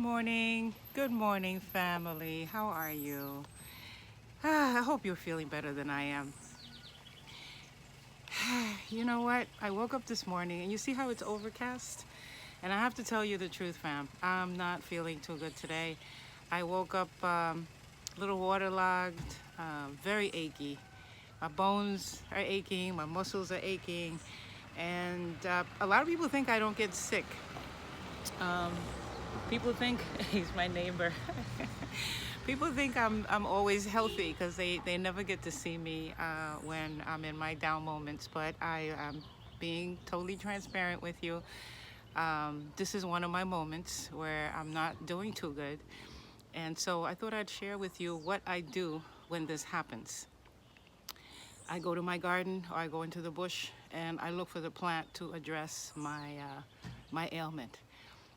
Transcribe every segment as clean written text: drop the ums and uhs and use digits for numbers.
morning. Good morning, family. How are you? I hope you're feeling better than I am. You know what? I woke up this morning and you see how it's overcast? And I have to tell you the truth, fam. I'm not feeling too good today. I woke up a little waterlogged, very achy. My bones are aching, my muscles are aching, and a lot of people think I don't get sick. Um, People think he's my neighbor. People think I'm always healthy because they never get to see me when I'm in my down moments. But I am being totally transparent with you. This is one of my moments where I'm not doing too good. And so I thought I'd share with you what I do when this happens. I go to my garden or I go into the bush and I look for the plant to address my ailment.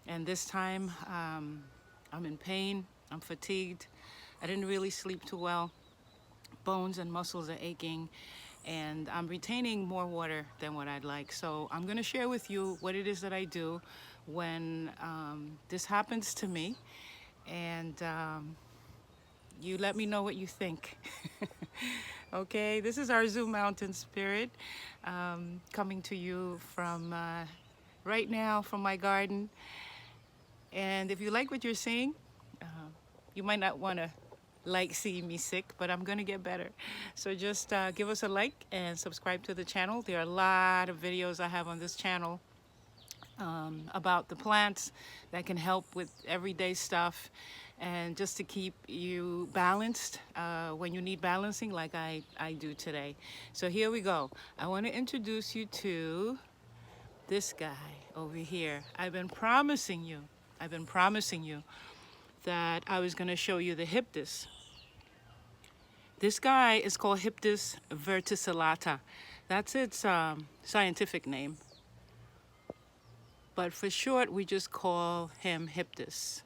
And this time, I'm in pain, I'm fatigued, I didn't really sleep too well, bones and muscles are aching, and I'm retaining more water than what I'd like. So I'm gonna share with you what it is that I do when this happens to me, and you let me know what you think. Okay, this is our Zoo Mountain Spirit coming to you from right now from my garden. And if you like what you're seeing, uh, you might not want to like seeing me sick, but I'm going to get better. So just give us a like and subscribe to the channel. There are a lot of videos I have on this channel about the plants that can help with everyday stuff and just to keep you balanced when you need balancing like I do today. So here we go. I want to introduce you to this guy over here. I've been promising you that I was going to show you the Hyptis. This guy is called Hyptis verticillata. That's its scientific name. But for short, we just call him Hyptis.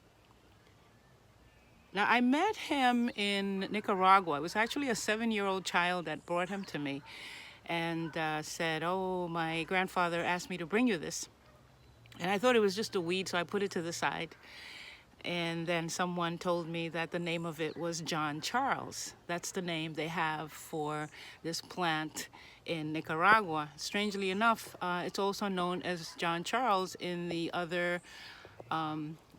Now, I met him in Nicaragua. It was actually a 7-year-old child that brought him to me and said, oh, my grandfather asked me to bring you this. And I thought it was just a weed, so I put it to the side. And then someone told me that the name of it was John Charles. That's the name they have for this plant in Nicaragua. Strangely enough, it's also known as John Charles in the other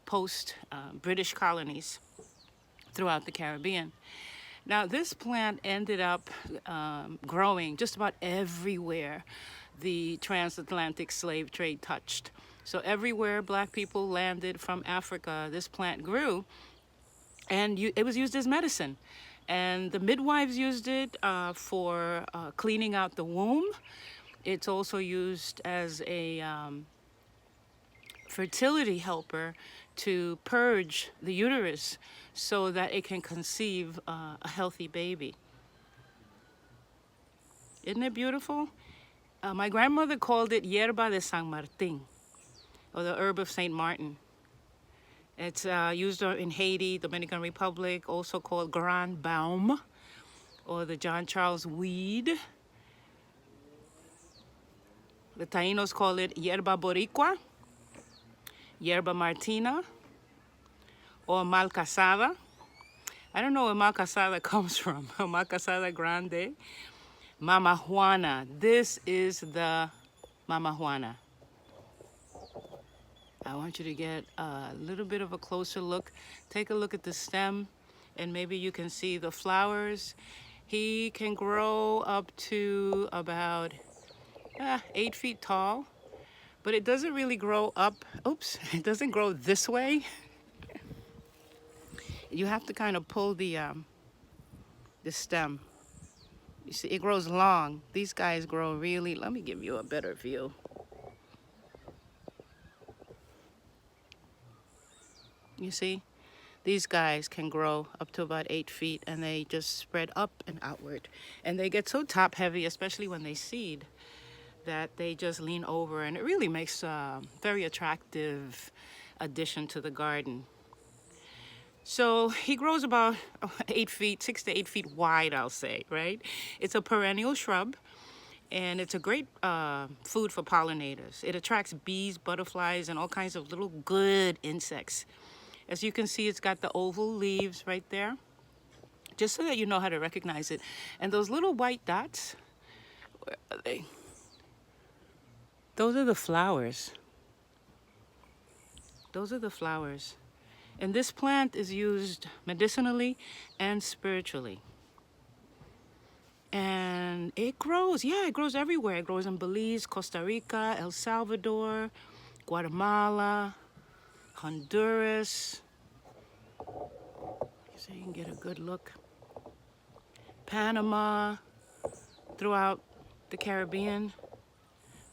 post-British colonies throughout the Caribbean. Now, this plant ended up growing just about everywhere the transatlantic slave trade touched. So everywhere black people landed from Africa, this plant grew, and it was used as medicine. And the midwives used it for cleaning out the womb. It's also used as a fertility helper to purge the uterus so that it can conceive a healthy baby. Isn't it beautiful? My grandmother called it hierba de San Martin, or the herb of Saint Martin. It's used in Haiti, Dominican Republic, also called Grand Baum, or the John Charles weed. The Tainos call it hierba boricua, hierba martina, or malcasada. I don't know where malcasada comes from. Malcasada grande. Mama Juana. This is the Mama Juana. I want you to get a little bit of a closer look. Take a look at the stem, and maybe you can see the flowers. He can grow up to about 8 feet tall, but it doesn't really grow up. Oops, it doesn't grow this way. You have to kind of pull the stem. You see, it grows long. These guys grow really, let me give you a better view. You see, these guys can grow up to about 8 feet, and they just spread up and outward. And they get so top heavy, especially when they seed, that they just lean over, and it really makes a very attractive addition to the garden. So he grows about 8 feet, 6 to 8 feet wide, I'll say, right? It's a perennial shrub, and it's a great food for pollinators. It attracts bees, butterflies, and all kinds of little good insects. As you can see, it's got the oval leaves right there, just so that you know how to recognize it. And those little white dots, where are they? Those are the flowers. Those are the flowers. And this plant is used medicinally and spiritually. And it grows, yeah, it grows everywhere. It grows in Belize, Costa Rica, El Salvador, Guatemala, Honduras. So you can get a good look. Panama, throughout the Caribbean,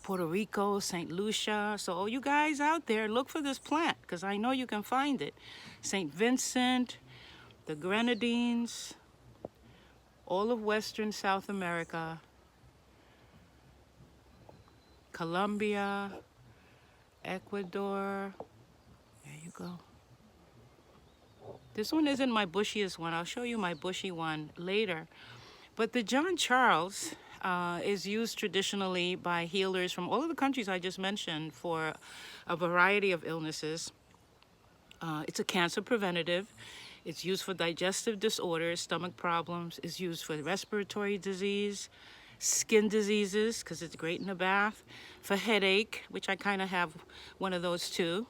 Puerto Rico, St. Lucia. So all you guys out there, look for this plant, because I know you can find it. St. Vincent, the Grenadines, all of Western South America, Colombia, Ecuador. There you go. This one isn't my bushiest one. I'll show you my bushy one later. But the John Charles is used traditionally by healers from all of the countries I just mentioned for a variety of illnesses. It's a cancer preventative. It's used for digestive disorders, stomach problems. It's used for respiratory disease, skin diseases, because it's great in the bath, for headache, which I kind of have one of those too.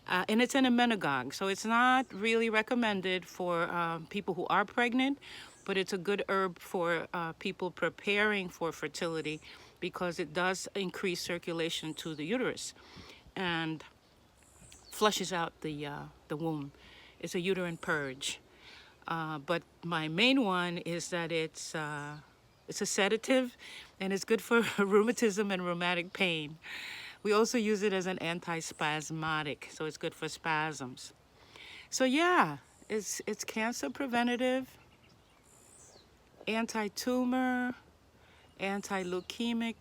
And it's an emmenagogue, so it's not really recommended for people who are pregnant, but it's a good herb for people preparing for fertility, because it does increase circulation to the uterus and flushes out the womb. It's a uterine purge. But my main one is that it's a sedative, and it's good for rheumatism and rheumatic pain. We also use it as an antispasmodic, so it's good for spasms. So yeah, it's cancer preventative, anti-tumor, anti-leukemic,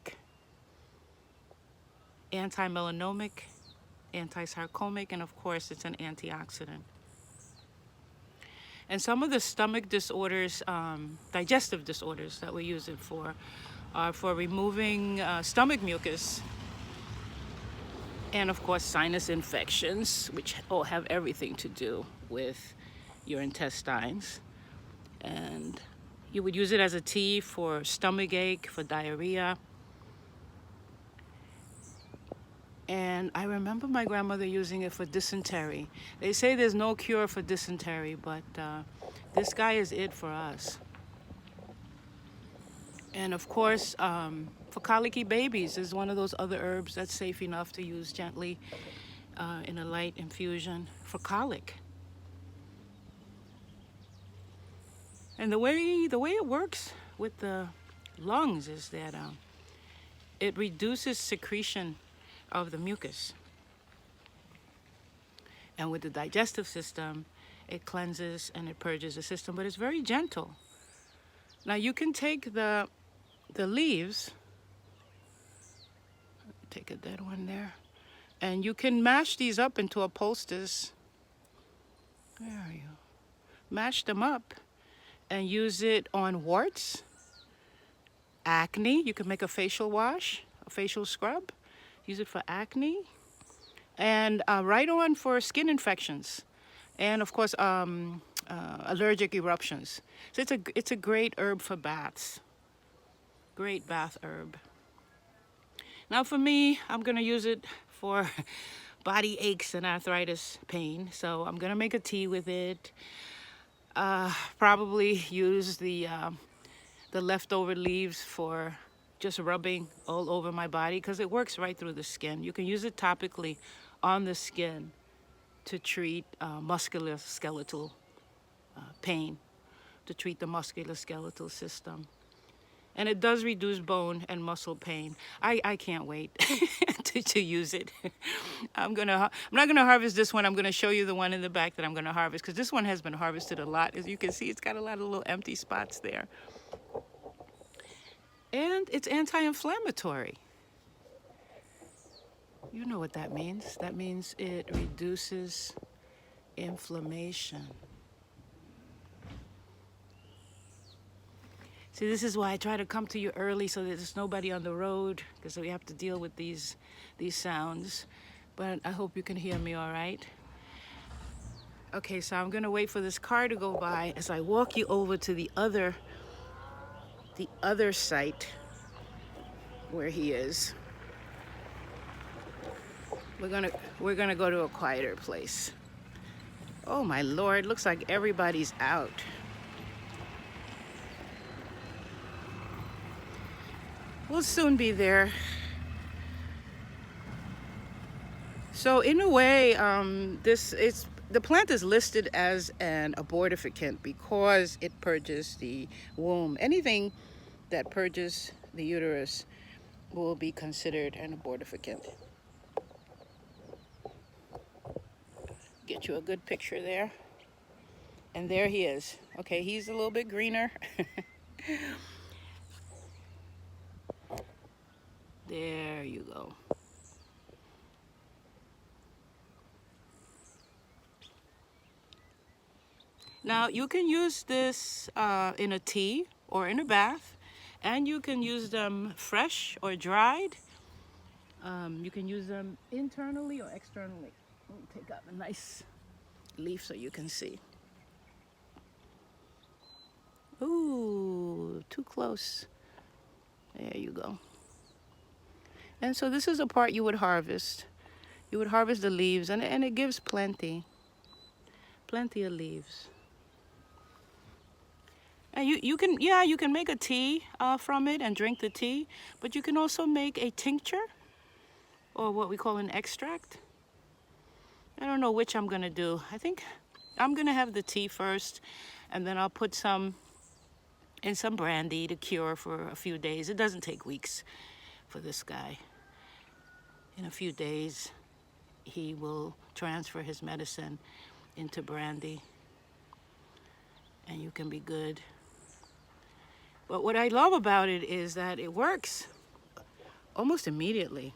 anti-melanomic, anti-sarcomic, and of course it's an antioxidant. And some of the stomach disorders, digestive disorders that we use it for, are for removing stomach mucus, and of course sinus infections, which all have everything to do with your intestines. And you would use it as a tea for stomach ache, for diarrhea. And I remember my grandmother using it for dysentery. They say there's no cure for dysentery, but this guy is it for us. And of course, for colicky babies is one of those other herbs that's safe enough to use gently in a light infusion for colic. And the way it works with the lungs is that it reduces secretion of the mucus. And with the digestive system, it cleanses and it purges the system, but it's very gentle. Now you can take the leaves, take a dead one there, and you can mash these up into a poultice. Where are you? Mash them up and use it on warts, acne. You can make a facial wash, a facial scrub. Use it for acne, and right on for skin infections, and of course allergic eruptions. So it's a great herb for baths. Great bath herb. Now for me, I'm gonna use it for body aches and arthritis pain. So I'm gonna make a tea with it. Probably use the leftover leaves for just rubbing all over my body, because it works right through the skin. You can use it topically on the skin to treat musculoskeletal pain, to treat the musculoskeletal system. And it does reduce bone and muscle pain. I can't wait to use it. I'm not gonna harvest this one. I'm gonna show you the one in the back that I'm gonna harvest, because this one has been harvested a lot. As you can see, it's got a lot of little empty spots there. And it's anti-inflammatory. You know what that means. That means it reduces inflammation. See, this is why I try to come to you early, so that there's nobody on the road, because we have to deal with these sounds. But I hope you can hear me all right. Okay, so I'm gonna wait for this car to go by as I walk you over to the other site where he is. We're gonna go to a quieter place. Oh my Lord, looks like everybody's out. We'll soon be there. So in a way, the plant is listed as an abortifacient because it purges the womb. Anything that purges the uterus will be considered an abortifacient. Get you a good picture there. And there he is. Okay, he's a little bit greener. There you go. Now you can use this in a tea or in a bath, and you can use them fresh or dried. You can use them internally or externally. Let me take out a nice leaf so you can see. Ooh, too close. There you go. And so this is a part you would harvest. You would harvest the leaves, and it gives plenty of leaves. And you can make a tea from it and drink the tea, but you can also make a tincture, or what we call an extract. I don't know which I'm gonna do. I think I'm gonna have the tea first, and then I'll put some in some brandy to cure for a few days. It doesn't take weeks for this guy. In a few days, he will transfer his medicine into brandy, and you can be good. But what I love about it is that it works almost immediately.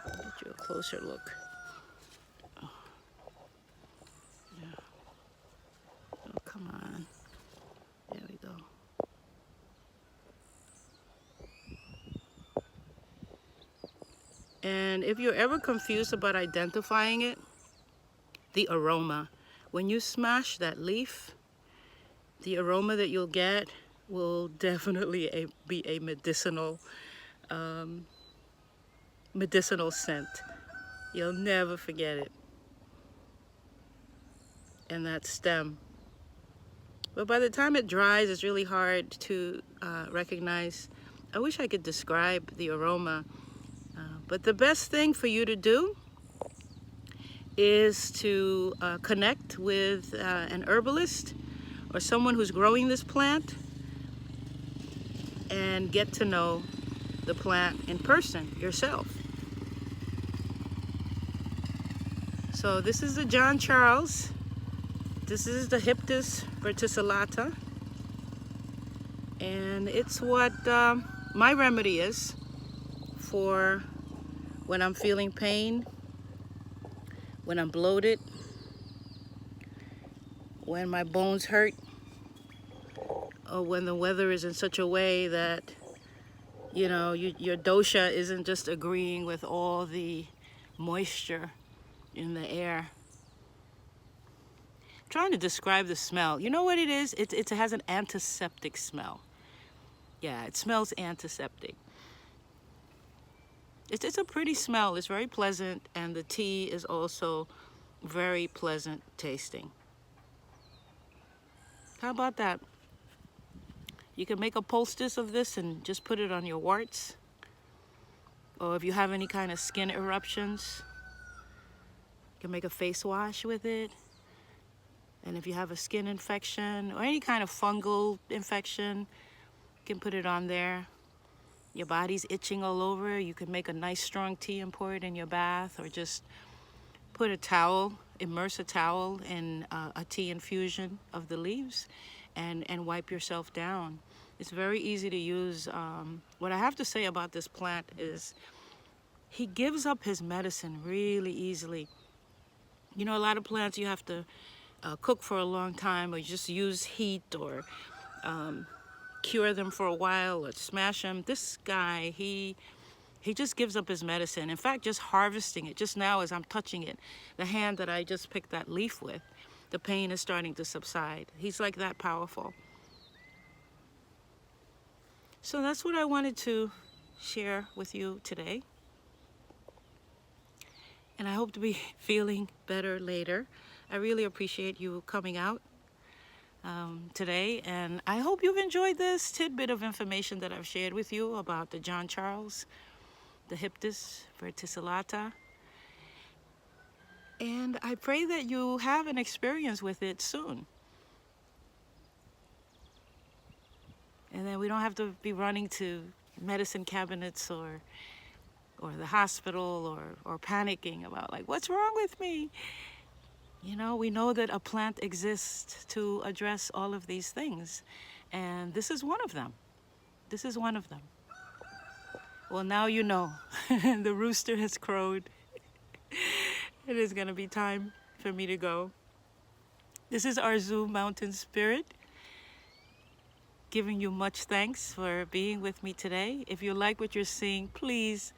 I'll get you a closer look. Oh, yeah. Oh, come on. There we go. And if you're ever confused about identifying it, the aroma. When you smash that leaf, the aroma that you'll get will definitely be a medicinal scent. You'll never forget it. And that stem. But by the time it dries, it's really hard to recognize. I wish I could describe the aroma. But the best thing for you to do is to connect with an herbalist or someone who's growing this plant and get to know the plant in person yourself. So this is the John Charles. This is the Hyptis verticillata. And it's what my remedy is for when I'm feeling pain, when I'm bloated, when my bones hurt, or when the weather is in such a way that, you know, your dosha isn't just agreeing with all the moisture in the air. I'm trying to describe the smell. You know what it is? It has an antiseptic smell. Yeah, it smells antiseptic. It's a pretty smell. It's very pleasant, and the tea is also very pleasant tasting. How about that? You can make a poultice of this and just put it on your warts. Or if you have any kind of skin eruptions, you can make a face wash with it. And if you have a skin infection or any kind of fungal infection, you can put it on there. Your body's itching all over, you can make a nice strong tea and pour it in your bath, or just put a towel, immerse a towel in a tea infusion of the leaves and wipe yourself down. It's very easy to use. What I have to say about this plant is he gives up his medicine really easily. You know, a lot of plants you have to cook for a long time, or just use heat, or cure them for a while, or smash them. This guy, he just gives up his medicine. In fact, just harvesting it, just now as I'm touching it, the hand that I just picked that leaf with, the pain is starting to subside. He's like that powerful. So that's what I wanted to share with you today. And I hope to be feeling better later. I really appreciate you coming out today. And I hope you've enjoyed this tidbit of information that I've shared with you about the John Charles, the Hyptis verticillata. And I pray that you have an experience with it soon. And then we don't have to be running to medicine cabinets or the hospital or panicking about like, what's wrong with me? You know, we know that a plant exists to address all of these things. And this is one of them. This is one of them. Well, now you know. The rooster has crowed. It is going to be time for me to go. This is Arzu Mountain Spirit, giving you much thanks for being with me today. If you like what you're seeing, please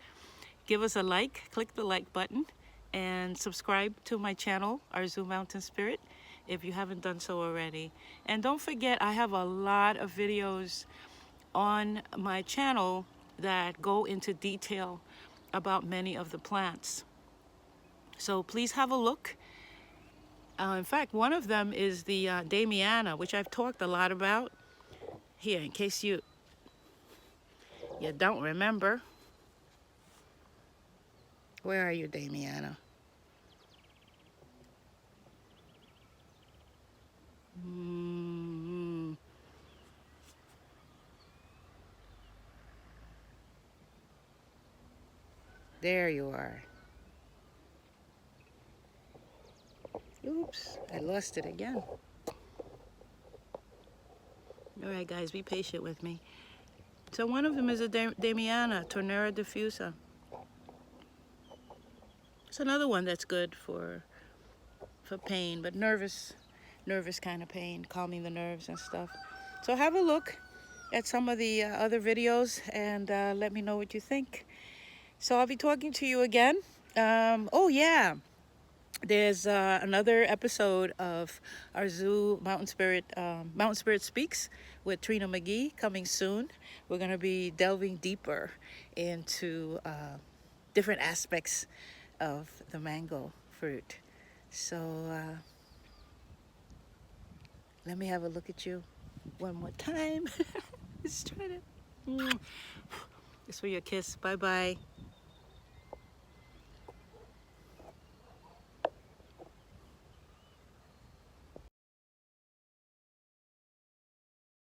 give us a like. Click the like button and subscribe to my channel, Arzu Mountain Spirit, if you haven't done so already. And don't forget, I have a lot of videos on my channel that go into detail about many of the plants. So please have a look. In fact, one of them is the Damiana, which I've talked a lot about. Here, in case you don't remember. Where are you, Damiana? There you are. Oops, I lost it again. All right, guys, be patient with me. So one of them is a Damiana, Tornera diffusa. It's another one that's good for pain, but nervous kind of pain, calming the nerves and stuff. So have a look at some of the other videos and let me know what you think. So I'll be talking to you again. Oh yeah, there's another episode of our Zoo Mountain Spirit Speaks with Trina McGee coming soon. We're going to be delving deeper into different aspects of the mango fruit. So let me have a look at you one more time. Just trying to. Just for your kiss. Bye bye.